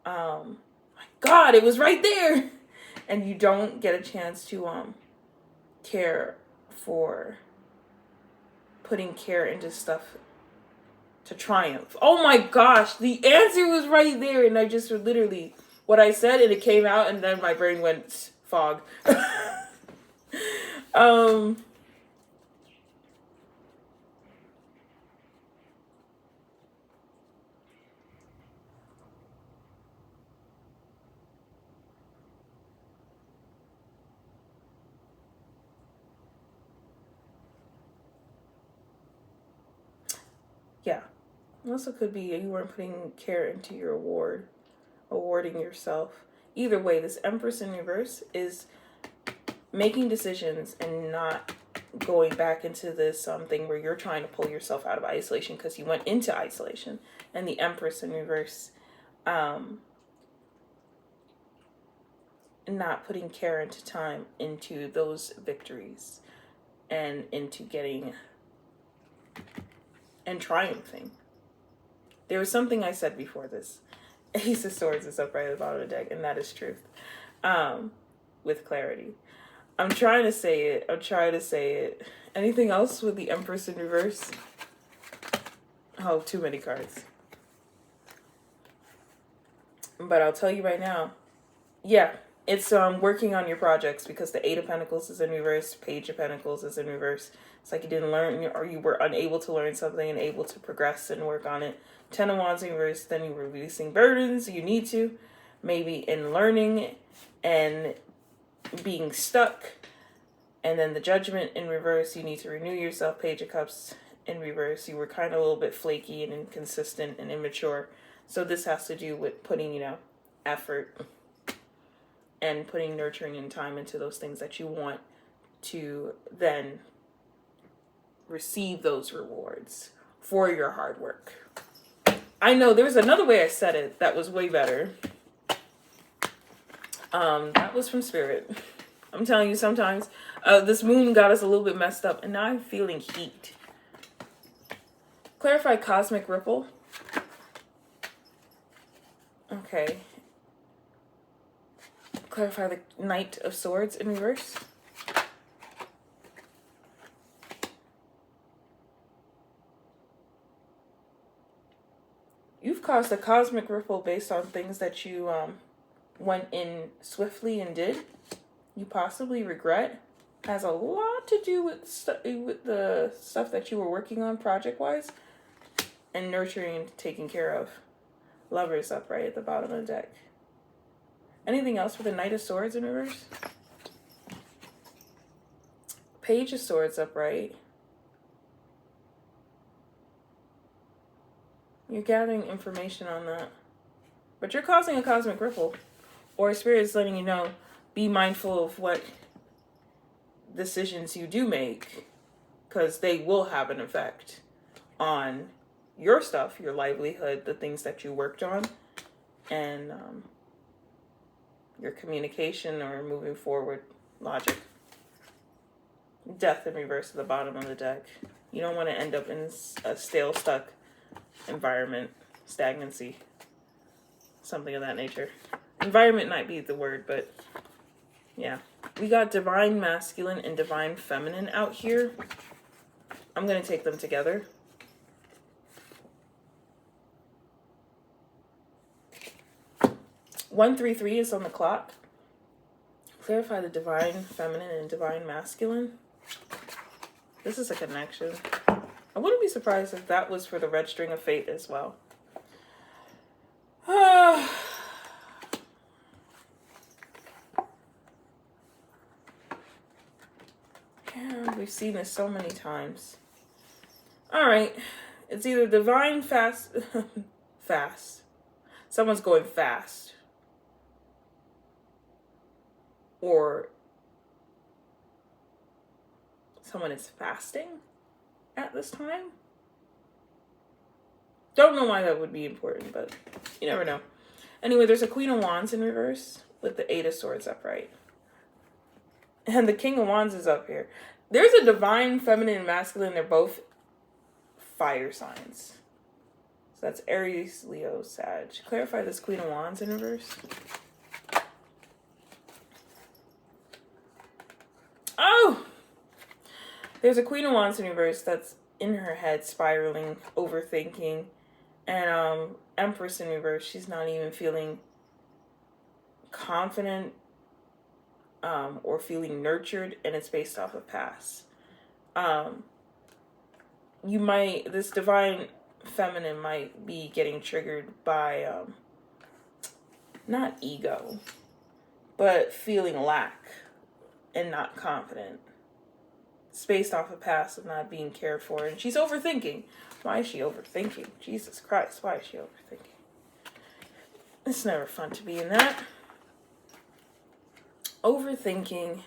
my God, it was right there. And you don't get a chance to care for putting care into stuff to triumph. Oh my gosh, the answer was right there, and I just literally what I said and it came out, and then my brain went fog. Yeah. Also could be you weren't putting care into your awarding yourself. Either way, this Empress in reverse is making decisions and not going back into this thing where you're trying to pull yourself out of isolation because you went into isolation. And the Empress in reverse, not putting care into time into those victories and into getting and triumphing. There was something I said before this. Ace of Swords is upright at the bottom of the deck, and that is truth. With clarity. I'm trying to say it. Anything else with the Empress in reverse? Oh, too many cards. But I'll tell you right now. Yeah, it's working on your projects because the Eight of Pentacles is in reverse. Page of Pentacles is in reverse. It's like you didn't learn or you were unable to learn something and able to progress and work on it. Ten of Wands in reverse, then you're releasing burdens. You need to. Maybe in learning and being stuck. And then the Judgment in reverse, you need to renew yourself. Page of Cups in reverse. You were kind of a little bit flaky and inconsistent and immature. So this has to do with putting, effort and putting nurturing and time into those things that you want to then receive those rewards for your hard work. I know there was another way I said it that was way better. That was from Spirit. I'm telling you, sometimes this moon got us a little bit messed up, and now I'm feeling heat. Clarify cosmic ripple. Okay. Clarify the Knight of Swords in reverse. You've caused a cosmic ripple based on things that you went in swiftly and did. You possibly regret. Has a lot to do with the stuff that you were working on project-wise and nurturing and taking care of. Lovers upright at the bottom of the deck. Anything else with the Knight of Swords in reverse? Page of Swords upright. You're gathering information on that. But you're causing a cosmic ripple. Or Spirit is letting you know, be mindful of what decisions you do make. Because they will have an effect on your stuff, your livelihood, the things that you worked on. And your communication or moving forward logic. Death in reverse at the bottom of the deck. You don't want to end up in a stale, stuck environment, stagnancy, something of that nature. Environment might be the word, but yeah. We got divine masculine and divine feminine out here. I'm going to take them together. (133) is on the clock. Clarify the divine feminine and divine masculine. This is a connection. I wouldn't be surprised if that was for the red string of fate as well. Yeah, we've seen this so many times. All right. It's either divine fast. Someone's going fast. Or someone is fasting at this time. Don't know why that would be important, but you never know. Anyway, there's a Queen of Wands in reverse with the Eight of Swords upright. And the King of Wands is up here. There's a divine feminine and masculine. They're both fire signs. So that's Aries, Leo, Sag. Clarify this Queen of Wands in reverse. Oh! There's a Queen of Wands in reverse that's in her head, spiraling, overthinking. And Empress in reverse, she's not even feeling confident or feeling nurtured, and it's based off of past. This divine feminine might be getting triggered by, not ego, but feeling lack and not confident. It's based off of past of not being cared for, and she's overthinking. Why is she overthinking? Jesus Christ, why is she overthinking? It's never fun to be in that. Overthinking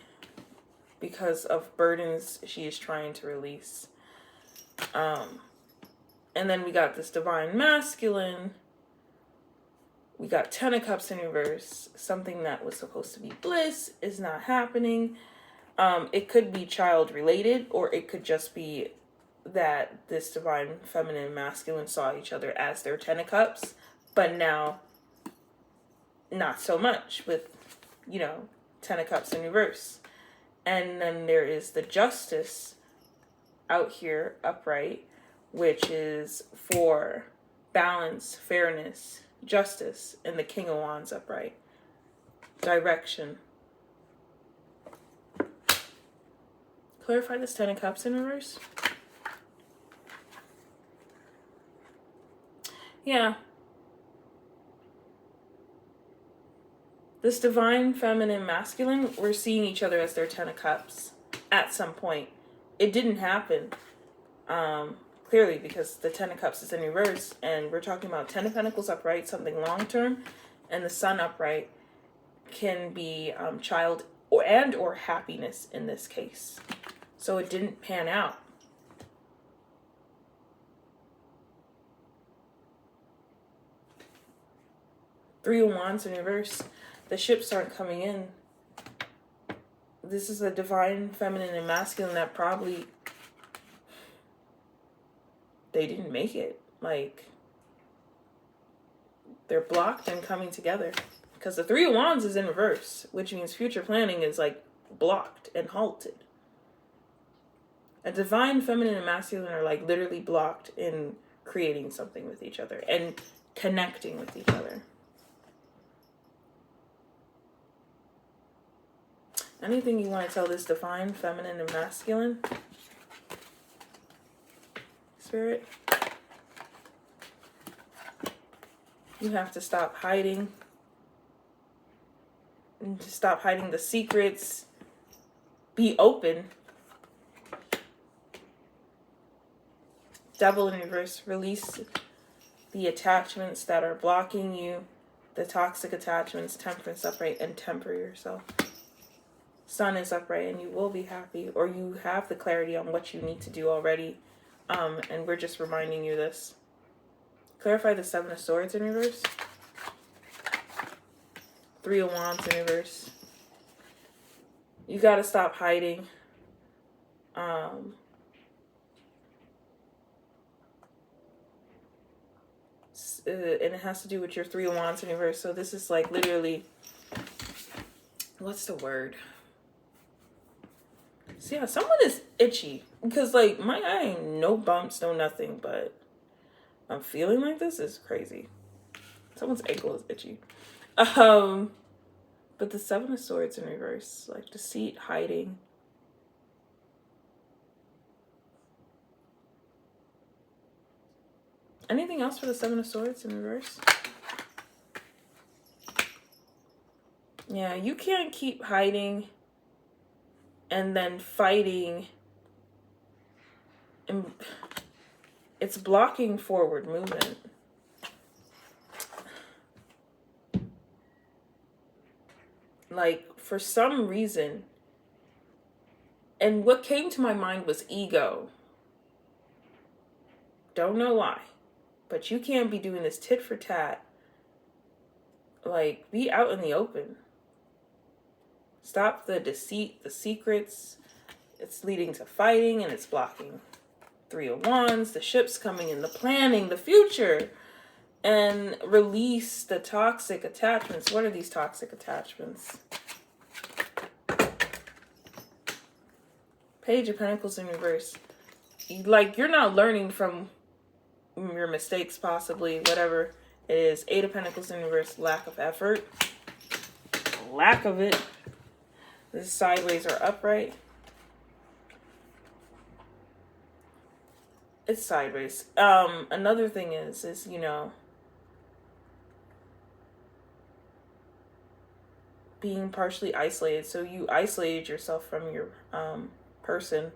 because of burdens she is trying to release. And then we got this divine masculine. We got Ten of Cups in reverse. Something that was supposed to be bliss is not happening. It could be child related, or it could just be that this divine feminine and masculine saw each other as their Ten of Cups, but now not so much with, Ten of Cups in reverse. And then there is the Justice out here upright, which is for balance, fairness, justice, and the King of Wands upright. Direction. Clarify this Ten of Cups in reverse. Yeah. This divine feminine masculine, we're seeing each other as their Ten of Cups at some point. It didn't happen, clearly, because the Ten of Cups is in reverse, and we're talking about Ten of Pentacles upright, something long-term, and the Sun upright can be child or happiness in this case. So it didn't pan out. Three of Wands in reverse. The ships aren't coming in. This is a divine feminine and masculine that probably they didn't make it. Like, they're blocked and coming together. Because the Three of Wands is in reverse, which means future planning is like blocked and halted. A divine feminine and masculine are like literally blocked in creating something with each other and connecting with each other. Anything you want to tell this divine feminine and masculine? Spirit? You have to stop hiding. And to stop hiding the secrets. Be open. Devil in reverse. Release the attachments that are blocking you. The toxic attachments. Temperance upright, and temper yourself. Sun is upright, and you will be happy, or you have the clarity on what you need to do already. And we're just reminding you this. Clarify the Seven of Swords in reverse. Three of Wands in reverse. You got to stop hiding. And it has to do with your Three of Wands in reverse. So this is like literally, what's the word? So yeah, someone is itchy. Because like, I ain't no bumps, no nothing, but I'm feeling like this is crazy. Someone's ankle is itchy. But the Seven of Swords in reverse, like deceit, hiding. Anything else for the Seven of Swords in reverse? Yeah, you can't keep hiding and then fighting. And it's blocking forward movement. Like, for some reason, and what came to my mind was ego. Don't know why, but you can't be doing this tit for tat. Like, be out in the open. Stop the deceit, the secrets. It's leading to fighting and it's blocking. Three of Wands, the ship's coming in, the planning, the future. And release the toxic attachments. What are these toxic attachments? Page of Pentacles in reverse. Like, you're not learning from your mistakes, possibly, whatever it is. Eight of Pentacles in reverse. Lack of effort. Lack of it. This is sideways or upright. It's sideways. Another thing is, you know, being partially isolated. So you isolated yourself from your person.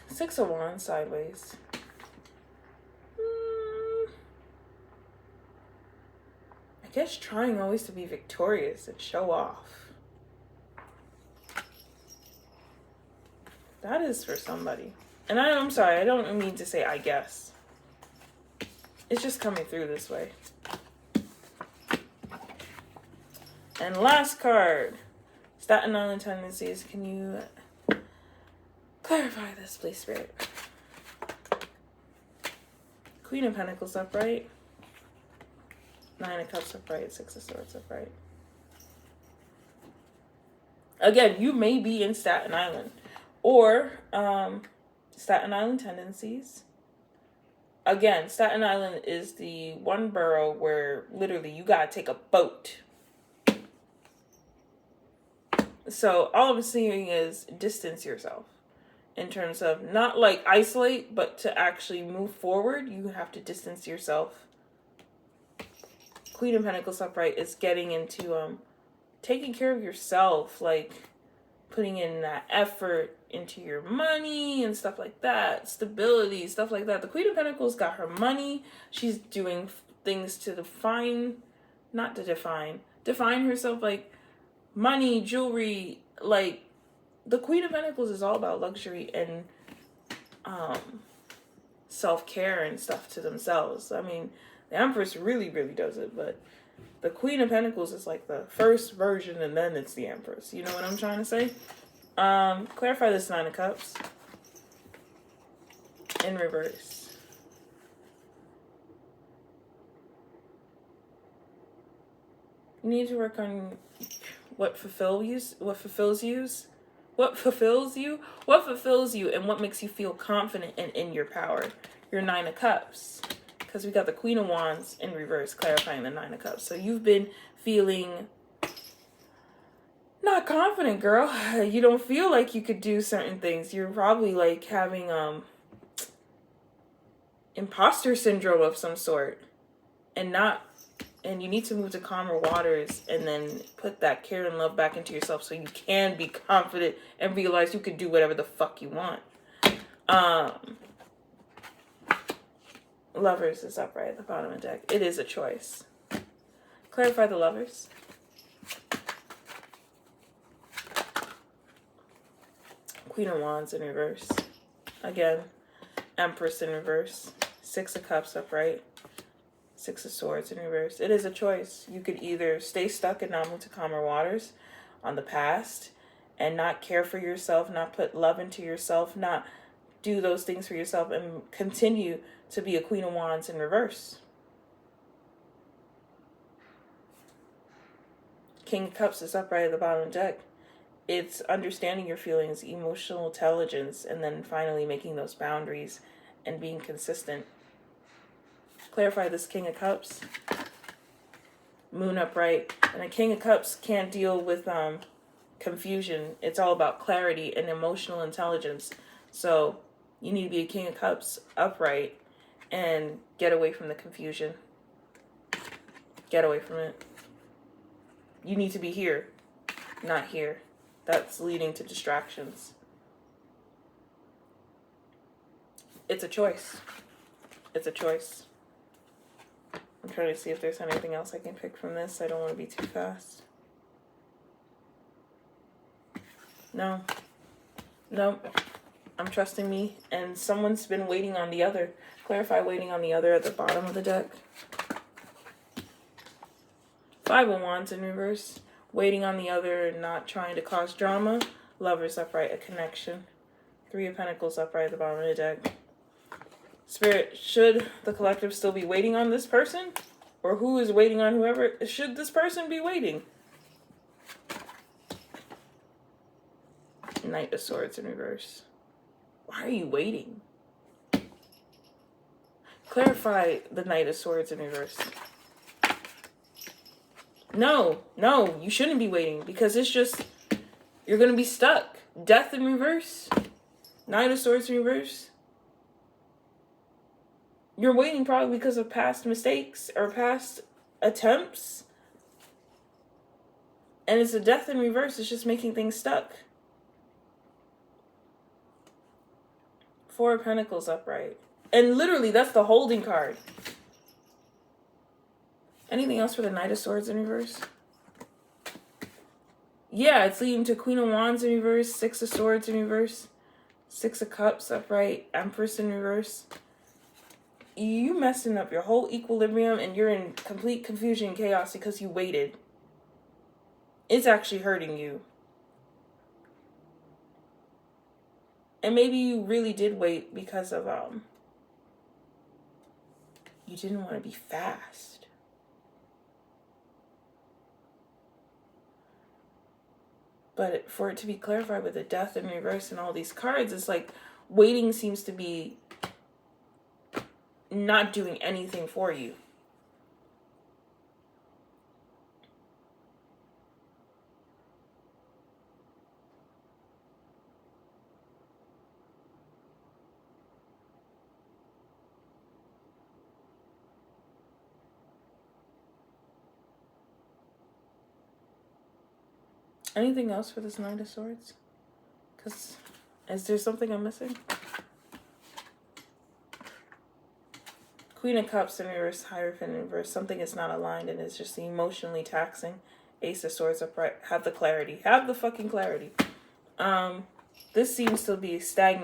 Six of Wands sideways. I guess trying always to be victorious and show off. That is for somebody. And I'm sorry, I don't mean to say I guess. It's just coming through this way. And last card, Staten Island tendencies. Can you clarify this, please, Spirit? Queen of Pentacles upright. Nine of Cups upright. Six of Swords upright. Again, you may be in Staten Island. Or Staten Island tendencies. Again, Staten Island is the one borough where literally you gotta take a boat. So all I'm seeing is distance yourself. In terms of not like isolate, but to actually move forward, you have to distance yourself. Queen of Pentacles upright is getting into taking care of yourself, like putting in that effort into your money and stuff like that, stability, stuff like that. The Queen of Pentacles got her money. She's doing things to define herself, like money, jewelry. Like, the Queen of Pentacles is all about luxury and self-care and stuff to themselves. I mean, the Empress really, really does it, but the Queen of Pentacles is like the first version, and then it's the Empress. You know what I'm trying to say? Clarify this Nine of Cups in reverse. You need to work on what fulfills you, and what makes you feel confident and in your power. Your Nine of Cups. Because we got the Queen of Wands in reverse, clarifying the Nine of Cups. So you've been feeling not confident, girl. You don't feel like you could do certain things. You're probably like having imposter syndrome of some sort. And you need to move to calmer waters and then put that care and love back into yourself so you can be confident and realize you can do whatever the fuck you want. Lovers is upright at the bottom of the deck. It is a choice. Clarify the Lovers. Queen of Wands in reverse. Again, Empress in reverse. Six of Cups upright. Six of Swords in reverse. It is a choice. You could either stay stuck and not move to calmer waters on the past and not care for yourself, not put love into yourself, not do those things for yourself, and continue to be a Queen of Wands in reverse. King of Cups is upright at the bottom of the deck. It's understanding your feelings, emotional intelligence, and then finally making those boundaries and being consistent. Clarify this King of Cups. Moon upright. And a King of Cups can't deal with confusion. It's all about clarity and emotional intelligence. So you need to be a King of Cups upright and get away from the confusion. Get away from it. You need to be here, not here. That's leading to distractions. It's a choice. It's a choice. I'm trying to see if there's anything else I can pick from this. I don't want to be too fast. No. No. I'm trusting me. And someone's been waiting on the other. Clarify waiting on the other at the bottom of the deck. Five of Wands in reverse. Waiting on the other and not trying to cause drama. Lovers upright, a connection. Three of Pentacles upright at the bottom of the deck. Spirit, should the collective still be waiting on this person? Or who is waiting on whoever? Should this person be waiting? Knight of Swords in reverse. Why are you waiting? Clarify the Knight of Swords in reverse. No, you shouldn't be waiting because it's just, you're going to be stuck. Death in reverse. Knight of Swords in reverse. You're waiting probably because of past mistakes or past attempts. And it's a death in reverse. It's just making things stuck. Four of Pentacles upright. And literally, that's the holding card. Anything else for the Knight of Swords in reverse? Yeah, it's leading to Queen of Wands in reverse, Six of Swords in reverse, Six of Cups upright, Empress in reverse. You messing up your whole equilibrium and you're in complete confusion and chaos because you waited. It's actually hurting you. And maybe you really did wait because of, you didn't want to be fast. But for it to be clarified with the Death in reverse and all these cards, it's like waiting seems to be not doing anything for you. Anything else for this Knight of Swords? Because is there something I'm missing? Queen of Cups in reverse, Hierophant in reverse. Something is not aligned and it's just emotionally taxing. Ace of Swords upright. Have the clarity. Have the fucking clarity. This seems to be stagnant.